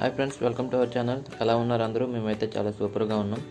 Hi friends, welcome to our channel. ఎలా ఉన్నారు అందరూ? మేమైతే చాలా సూపర్గా ఉన్నాం.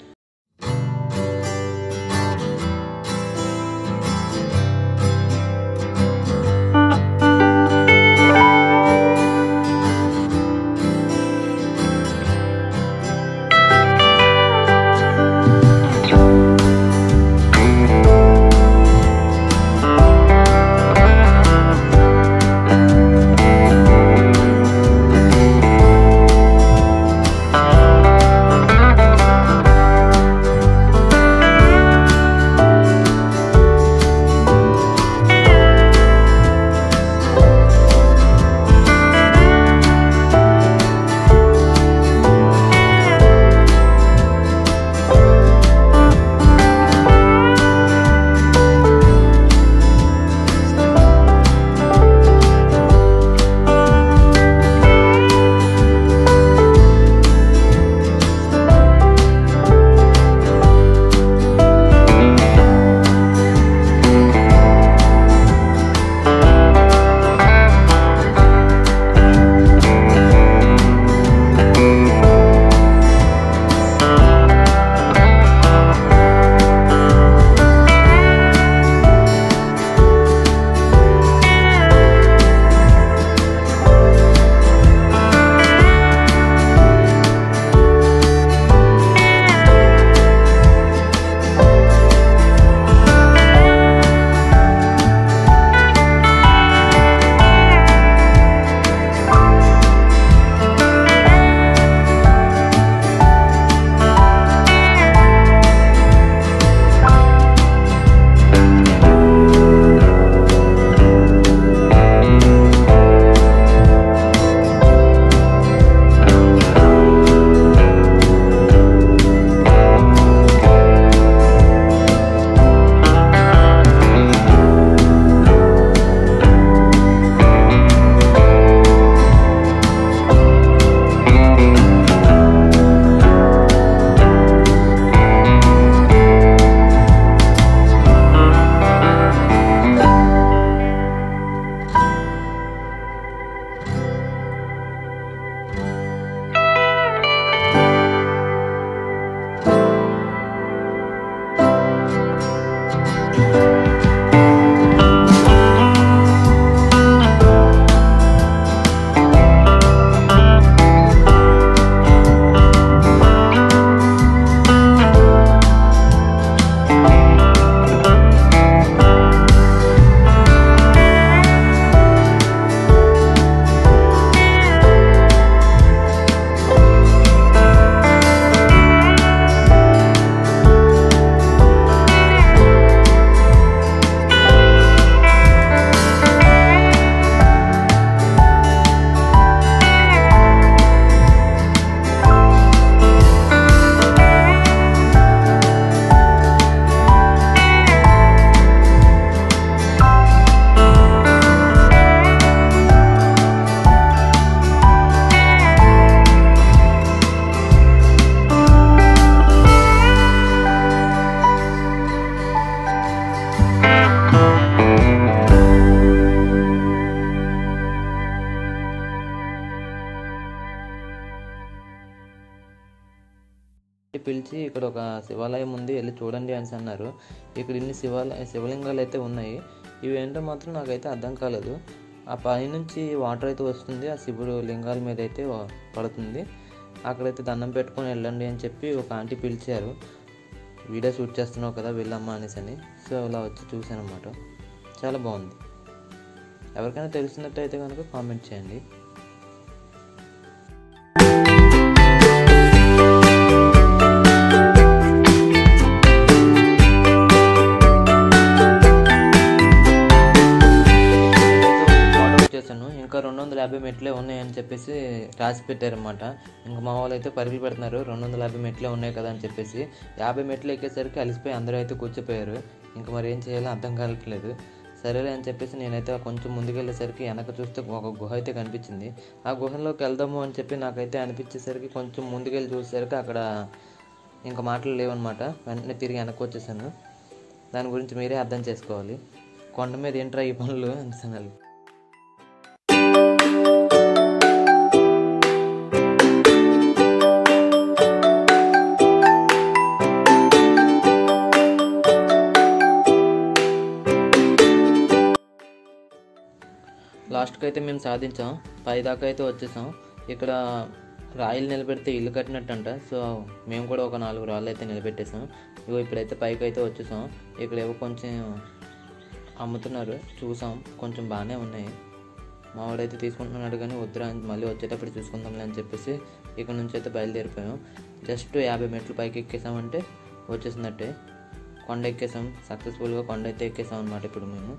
పిలిచి ఇక్కడ ఒక శివాలయం ఉంది, వెళ్ళి చూడండి అని అన్నారు. ఇక్కడ ఇన్ని శివలింగాలు అయితే ఉన్నాయి. ఇవి ఏంటో మాత్రం నాకైతే అర్థం కాలేదు. ఆ పైనుంచి వాటర్ అయితే వస్తుంది, ఆ శివుడు లింగాల మీద అయితే పడుతుంది. అక్కడైతే దండం పెట్టుకొని వెళ్ళండి అని చెప్పి ఒక ఆంటీ పిలిచారు. వీడియో షూట్ చేస్తున్నావు కదా వెళ్ళమ్మా అనేసి అని. సో అలా వచ్చి చూశాను అన్నమాట. చాలా బాగుంది. ఎవరికైనా తెలిసినట్టయితే కనుక కామెంట్ చేయండి. ఇంకా 250 మెట్లే ఉన్నాయని చెప్పేసి రాసి పెట్టారన్నమాట. ఇంకా మా వాళ్ళు అయితే పరుగులు పెడుతున్నారు, 250 మెట్లే ఉన్నాయి కదా అని చెప్పేసి. 50 మెట్లు ఎక్కేసరికి అలిసిపోయి అందరూ అయితే కూర్చోపోయారు. ఇంకా మరి ఏం చేయాలో అర్థం కావట్లేదు. సరేలే అని చెప్పేసి నేనైతే కొంచెం ముందుకెళ్ళేసరికి వెనక చూస్తే ఒక గుహ అయితే కనిపించింది. ఆ గుహలోకి వెళ్దాము అని చెప్పి నాకైతే అనిపించేసరికి కొంచెం ముందుకెళ్ళి చూసేసరికి అక్కడ ఇంకా మాటలు లేవన్నమాట. వెంటనే తిరిగి వెనక్కి వచ్చేసాను. దాని గురించి మీరే అర్థం చేసుకోవాలి. కొండ మీద ఏంట్రా ఈ పనులు అనిసనాలి. లాస్ట్కి అయితే మేము సాధించాం, పైదాకా అయితే వచ్చేసాం. ఇక్కడ రాయిలు నిలబెడితే ఇల్లు కట్టినట్టంట. సో మేము కూడా ఒక 4 రాళ్ళు అయితే నిలబెట్టేసాం. ఇగో ఇప్పుడైతే పైకి అయితే వచ్చేసాం. ఇక్కడ ఏవో కొంచెం అమ్ముతున్నారు, చూసాం, కొంచెం బాగానే ఉన్నాయి. మా వాడైతే తీసుకుంటున్నాడు కానీ వద్దురా, మళ్ళీ వచ్చేటప్పుడు చూసుకుందాంలే అని చెప్పేసి ఇక్కడ నుంచి అయితే బయలుదేరిపోయాం. జస్ట్ 50 మెట్లు పైకి ఎక్కేసామంటే వచ్చేసినట్టే. కొండ ఎక్కేసాం, సక్సెస్ఫుల్గా కొండ అయితే ఎక్కేసాం అనమాట ఇప్పుడు మేము.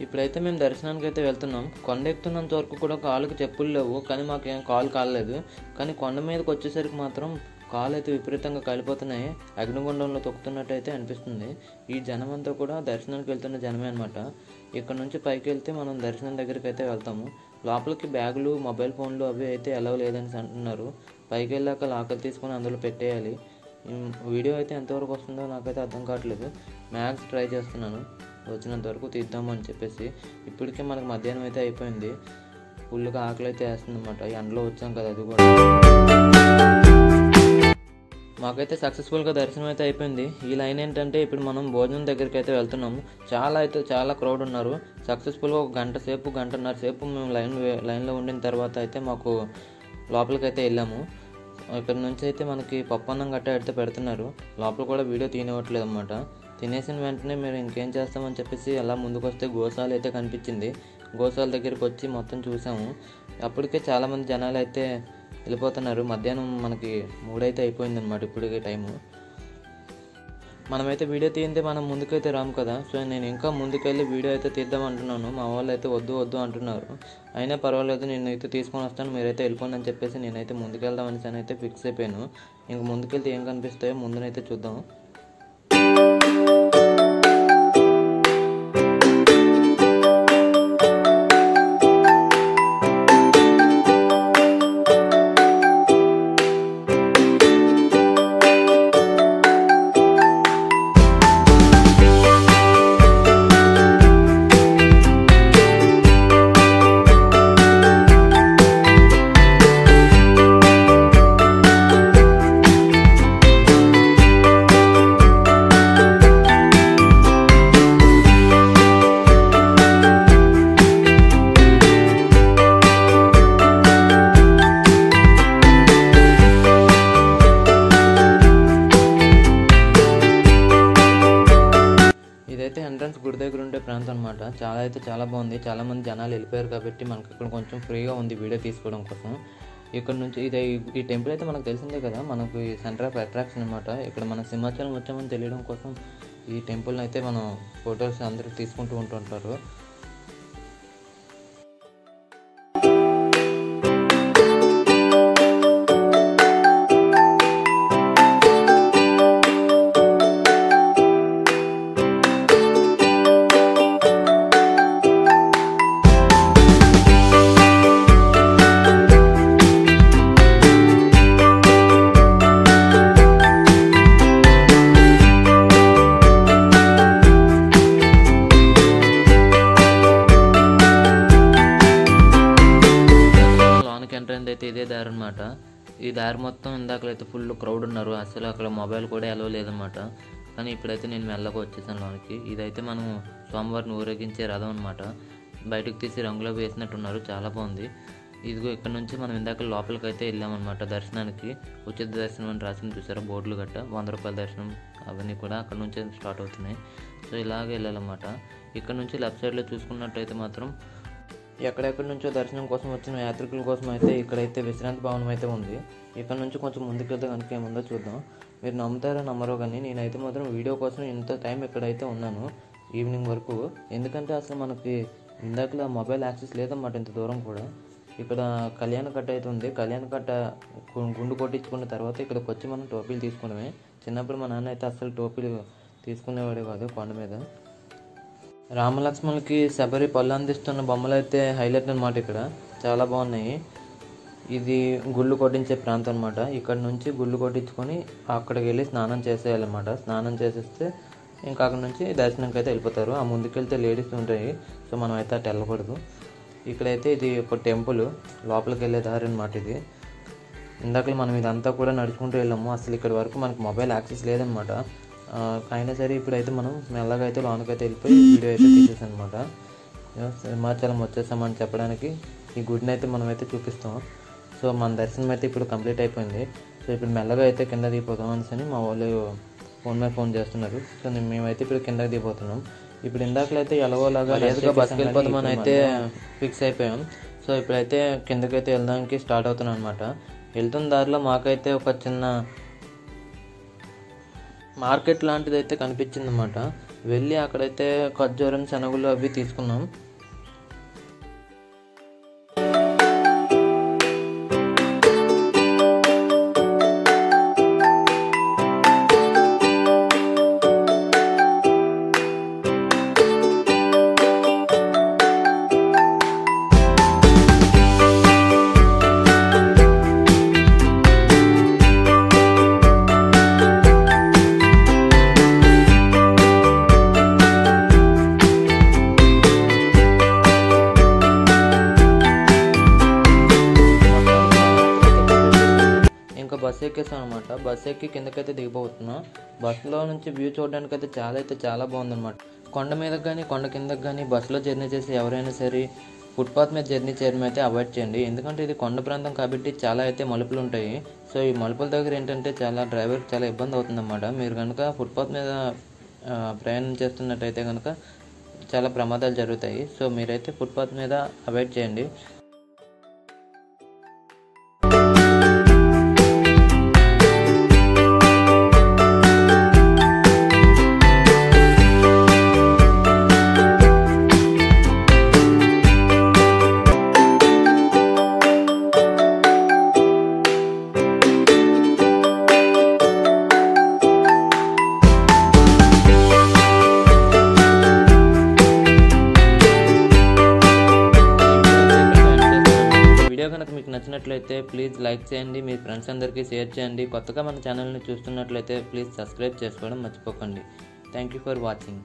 ఇప్పుడైతే మేము దర్శనానికి అయితే వెళ్తున్నాం. కొండ ఎక్కుతున్నంత వరకు కూడా కాళ్ళకి చెప్పులు లేవు, కానీ మాకేం కాలు కాలేదు. కానీ కొండ మీదకి వచ్చేసరికి మాత్రం కాళ్ళు అయితే విపరీతంగా కాలిపోతున్నాయి, అగ్నిగుండంలో తొక్కుతున్నట్టు అయితే అనిపిస్తుంది. ఈ జనం అంతా కూడా దర్శనానికి వెళ్తున్న జనమే అనమాట. ఇక్కడ నుంచి పైకి వెళ్తే మనం దర్శనం దగ్గరికి అయితే వెళ్తాము. లోపలికి బ్యాగులు, మొబైల్ ఫోన్లు అవి అయితే అలౌ లేదని అంటున్నారు. పైకి వెళ్ళాక లాకర్ తీసుకొని అందులో పెట్టేయాలి. వీడియో అయితే ఎంతవరకు వస్తుందో నాకైతే అర్థం కావట్లేదు. మ్యాక్స్ ట్రై చేస్తున్నాను, వచ్చినంత వరకు తీద్దాము అని చెప్పేసి. ఇప్పటికే మనకు మధ్యాహ్నం అయితే అయిపోయింది, ఫుల్గా ఆకలి అయితే వేస్తుంది అనమాట. ఎండలో వచ్చాం కదా, అది కూడా. మాకైతే సక్సెస్ఫుల్గా దర్శనం అయితే అయిపోయింది. ఈ లైన్ ఏంటంటే ఇప్పుడు మనం భోజనం దగ్గరికి అయితే వెళ్తున్నాము. చాలా క్రౌడ్ ఉన్నారు. సక్సెస్ఫుల్గా ఒక గంట సేపు, గంటన్నర సేపు మేము లైన్లో ఉండిన తర్వాత అయితే మాకు లోపలికి అయితే వెళ్ళాము. ఇక్కడ నుంచి అయితే మనకి పప్పు అన్నం గట్ట అయితే పెడుతున్నారు. లోపల కూడా వీడియో తీయనివ్వట్లేదు అనమాట. తినేసిన వెంటనే మీరు ఇంకేం చేస్తామని చెప్పేసి అలా ముందుకు వస్తే గోశాల అయితే కనిపించింది. గోశాల దగ్గరికి వచ్చి మొత్తం చూసాము. అప్పటికే చాలామంది జనాలు అయితే వెళ్ళిపోతున్నారు. మధ్యాహ్నం మనకి 3 అయితే అయిపోయింది అనమాట ఇప్పటికే టైము. మనమైతే వీడియో తీయంతే మనం ముందుకైతే రాము కదా. సో నేను ఇంకా ముందుకెళ్ళి వీడియో అయితే తీద్దాం అంటున్నాను. మా వాళ్ళు అయితే వద్దు అంటున్నారు. అయినా పర్వాలేదు, నేను అయితే తీసుకొని వస్తాను, మీరైతే వెళ్ళిపోండి అని చెప్పేసి నేనైతే ముందుకెళ్దామని అయితే ఫిక్స్ అయిపోయాను. ఇంక ముందుకెళ్తే ఏం కనిపిస్తాయో ముందునైతే చూద్దాం. ఎంట్రన్స్ గుడి దగ్గర ఉండే ప్రాంతం అనమాట. చాలా బాగుంది. చాలామంది జనాలు వెళ్ళిపోయారు కాబట్టి మనకి ఇక్కడ కొంచెం ఫ్రీగా ఉంది వీడియో తీసుకోవడం కోసం. ఇక్కడ నుంచి ఈ టెంపుల్ అయితే మనకు తెలిసిందే కదా, మనకు సెంటర్ ఆఫ్ అట్రాక్షన్ అనమాట. ఇక్కడ మన సింహాచలం వచ్చామని తెలియడం కోసం ఈ టెంపుల్ని అయితే మనం ఫొటోస్ అందరూ తీసుకుంటూ ఉంటుంటారు. ఎంట్రన్స్ అయితే ఇదే దారి అనమాట. ఈ దారి మొత్తం ఇందాకలైతే ఫుల్ క్రౌడ్ ఉన్నారు. అసలు అక్కడ మొబైల్ కూడా అలౌ లేదనమాట. కానీ ఇప్పుడైతే నేను మెల్లగా వచ్చేసాను లోనికి. ఇదైతే మనం స్వామివారిని ఊరేగించే రథం అనమాట. బయటకు తీసి రంగులో వేసినట్టున్నారు, చాలా బాగుంది. ఇదిగో ఇక్కడ నుంచి మనం ఇందాక లోపలికి అయితే వెళ్ళామన్నమాట దర్శనానికి. ఉచిత దర్శనం అని రాసింది చూసారా బోర్డులు గట్ట, 100 రూపాయల దర్శనం అవన్నీ కూడా అక్కడ నుంచే స్టార్ట్ అవుతున్నాయి. సో ఇలాగే వెళ్ళాలన్నమాట. ఇక్కడ నుంచి లెఫ్ట్ సైడ్లో చూసుకున్నట్టయితే మాత్రం ఎక్కడెక్కడి నుంచో దర్శనం కోసం వచ్చిన యాత్రికుల కోసం అయితే ఇక్కడైతే విశ్రాంతి భవనం అయితే ఉంది. ఇక్కడ నుంచి కొంచెం ముందుకెళ్తే కనుక ఏముందో చూద్దాం. మీరు నమ్ముతారో నమ్మరో కానీ నేనైతే మాత్రం వీడియో కోసం ఇంత టైం ఇక్కడైతే ఉన్నాను ఈవినింగ్ వరకు. ఎందుకంటే అసలు మనకి ఇందాకలా మొబైల్ యాక్సెస్ లేదన్నమాట ఇంత దూరం కూడా. ఇక్కడ కళ్యాణ కట్ట అయితే ఉంది. కళ్యాణ కట్ట గుండు కొట్టించుకున్న తర్వాత ఇక్కడికి వచ్చి మనం టోపీలు తీసుకున్నామే. చిన్నప్పుడు మా నాన్న అయితే అసలు టోపీలు తీసుకునేవాడే కాదు కొండ మీద. రామలక్ష్మణులకి శబరి పళ్ళు అందిస్తున్న బొమ్మలు అయితే హైలైట్ అనమాట. ఇక్కడ చాలా బాగున్నాయి. ఇది గుళ్ళు కొట్టించే ప్రాంతం అనమాట. ఇక్కడ నుంచి గుళ్ళు కొట్టించుకొని అక్కడికి వెళ్ళి స్నానం చేసేయాలన్నమాట. స్నానం చేసేస్తే ఇంకా అక్కడ నుంచి దర్శనంకి అయితే వెళ్ళిపోతారు. ఆ ముందుకెళ్తే లేడీస్ ఉంటాయి, సో మనం అయితే అటు వెళ్ళకూడదు. ఇక్కడైతే ఇది ఒక టెంపుల్, లోపలికి వెళ్ళే దారి అనమాట ఇది. ఇందాక మనం ఇదంతా కూడా నడుచుకుంటూ వెళ్ళాము. అసలు ఇక్కడి వరకు మనకు మొబైల్ యాక్సెస్ లేదనమాట. అయినా సరే ఇప్పుడైతే మనం మెల్లగా అయితే లోనకైతే వెళ్ళిపోయి వీడియో అయితే తీసేసాం అనమాట. సింహాచలం వచ్చేసామని చెప్పడానికి ఈ గుడిని అయితే మనమైతే చూపిస్తాం. సో మన దర్శనం అయితే ఇప్పుడు కంప్లీట్ అయిపోయింది. సో ఇప్పుడు మెల్లగా అయితే కింద దిగిపోతాం అనేసి మా వాళ్ళు ఫోన్ మీద ఫోన్ చేస్తున్నారు. సో మేమైతే ఇప్పుడు కిందకి దిగిపోతున్నాం. ఇప్పుడు ఇందాకలైతే ఎలాగోలాగా లేదుగా బస్కి వెళ్ళిపోతామని అయితే ఫిక్స్ అయిపోయాం. సో ఇప్పుడైతే కిందకైతే వెళ్ళడానికి స్టార్ట్ అవుతున్నాం అనమాట. వెళ్తున్న దారిలో మాకైతే ఒక చిన్న మార్కెట్ లాంటిది అయితే కనిపించింది అన్నమాట. వెళ్ళి అక్కడైతే ఖర్జూరం, శనగలు అవి తీసుకున్నాం. ఇంకా బస్సు ఎక్కేసాం అనమాట. బస్సు ఎక్కి కిందకైతే దిగిపోతున్నాం. బస్సులో నుంచి వ్యూ చూడడానికి అయితే చాలా బాగుందన్నమాట. కొండ మీదకి కానీ కొండ కిందకి కానీ బస్సులో జర్నీ చేసి ఎవరైనా సరే ఫుట్పాత్ మీద జర్నీ చేయడం అయితే అవాయిడ్ చేయండి. ఎందుకంటే ఇది కొండ ప్రాంతం కాబట్టి చాలా అయితే మలుపులు ఉంటాయి. సో ఈ మలుపుల దగ్గర ఏంటంటే డ్రైవర్కి చాలా ఇబ్బంది అవుతుందన్నమాట. మీరు కనుక ఫుట్పాత్ మీద ప్రయాణం చేస్తున్నట్టయితే కనుక చాలా ప్రమాదాలు జరుగుతాయి. సో మీరైతే ఫుట్పాత్ మీద అవాయిడ్ చేయండి. వీడియో కనుక మీకు నచ్చినట్లయితే ప్లీజ్ లైక్ చేయండి, మీ ఫ్రెండ్స్ అందరికీ షేర్ చేయండి. కొత్తగా మన ఛానల్ని చూస్తున్నట్లయితే ప్లీజ్ సబ్స్క్రైబ్ చేసుకోవడం మర్చిపోకండి. Thank you for watching.